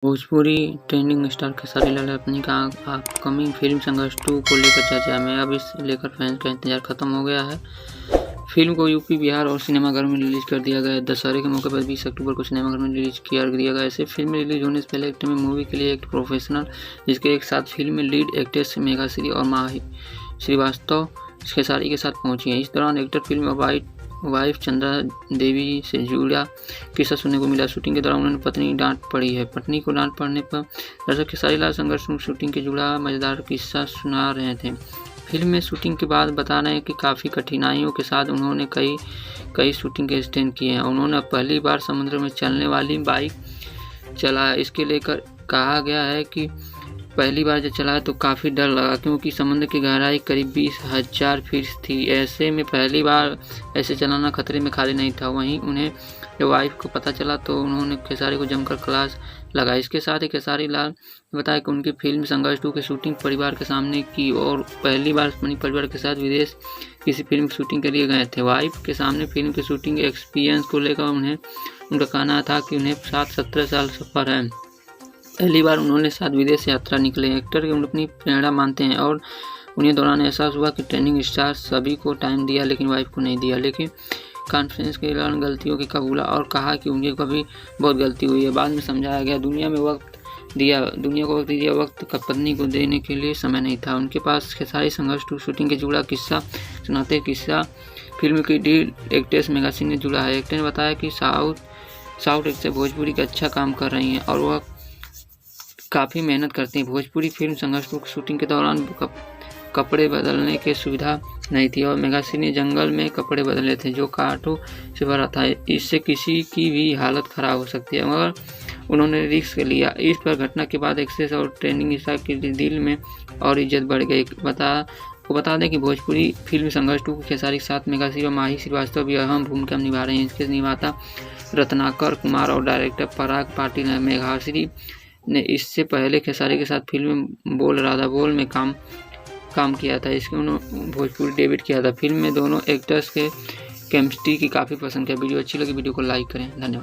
Bhojpuri trending star Khesari Lal Yadav का upcoming film संघर्ष 2 को लेकर चर्चा में। अब इस लेकर फैंस का इंतजार खत्म हो गया है। फिल्म को यूपी, बिहार और सिनेमाघर में रिलीज कर दिया गया है। दशहरे के मौके पर 20 अक्टूबर को सिनेमाघर में रिलीज कर दिया गया। ऐसे फिल्म रिलीज होने से पहले एक्टर में मूवी के लिए एक प्रोफेशनल, जिसके एक साथ फिल्म में लीड एक्ट्रेस मेघाश्री और माही श्रीवास्तव खेसारी के साथ पहुंची हैं। इस दौरान एक्टर फिल्म वाइफ चंद्रा देवी से जुड़ा किस्सा सुनने को मिला। शूटिंग के दौरान उन्होंने पत्नी डांट पड़ी है। पत्नी को डांट पड़ने पर दर्शक खेसारी लाल संघर्ष शूटिंग के जुड़ा मजेदार किस्सा सुना रहे थे। फिल्म में शूटिंग के बाद बता रहे हैं कि काफ़ी कठिनाइयों के साथ उन्होंने कई शूटिंग के स्टैंड किए हैं। उन्होंने पहली बार समुद्र में चलने वाली बाइक चलाया। इसके लेकर कहा गया है कि पहली बार जब चलाया तो काफ़ी डर लगा, क्योंकि समुद्र की गहराई करीब 20,000 फीट थी। ऐसे में पहली बार ऐसे चलाना खतरे में खाली नहीं था। वहीं उन्हें जब वाइफ को पता चला तो उन्होंने खेसारी को जमकर क्लास लगाई। इसके साथ ही खेसारी लाल ने बताया कि उनकी फिल्म संघर्ष 2 की शूटिंग परिवार के सामने की और पहली बार अपनी परिवार के साथ विदेश किसी फिल्म की शूटिंग के लिए गए थे। वाइफ के सामने फिल्म की शूटिंग एक्सपीरियंस को लेकर उनका कहना था कि उन्हें 17 साल सफ़र है। पहली बार उन्होंने साथ विदेश यात्रा निकले। एक्टर के अपनी प्रेरणा मानते हैं और उन्हें दौरान एहसास हुआ कि ट्रेंडिंग स्टार सभी को टाइम दिया लेकिन वाइफ को नहीं दिया। लेकिन कॉन्फ्रेंस के दौरान गलतियों की कबूला और कहा कि उनकी कभी बहुत गलती हुई है। बाद में समझाया गया दुनिया को वक्त दीजिए, वक्त का पत्नी को देने के लिए समय नहीं था। उनके पास खेसारी संघर्ष 2 शूटिंग के जुड़ा किस्सा सुनाते किस्सा फिल्म की लीड एक्ट्रेस मेघाश्री ने जुड़ा है। एक्टर ने बताया कि साउथ एक्ट्रेस भोजपुरी का अच्छा काम कर रही हैं और वह काफ़ी मेहनत करती हैं। भोजपुरी फिल्म संघर्ष 2 की शूटिंग के दौरान कपड़े बदलने की सुविधा नहीं थी और मेघाश्री ने जंगल में कपड़े बदले थे जो कांटों से भरा था। इससे किसी की भी हालत खराब हो सकती है, मगर उन्होंने रिस्क लिया। इस पर घटना के बाद एक्ट्रेस और ट्रेंडिंग स्टार के दिल में और इज्जत बढ़ गई। बता दें कि भोजपुरी फिल्म संघर्ष 2 के खेसारी के साथ मेघाश्री और माही श्रीवास्तव भी अहम भूमिका निभा रहे हैं। इसके निर्माता रत्नाकर कुमार और डायरेक्टर पराग पाटिल हैं। मेघाश्री ने इससे पहले खेसारी के साथ फिल्म बोल राधा बोल में काम किया था। इसके उन्होंने भोजपुरी डेब्यू किया था। फिल्म में दोनों एक्टर्स के केमिस्ट्री की काफ़ी पसंद किया। वीडियो अच्छी लगी वीडियो को लाइक करें। धन्यवाद।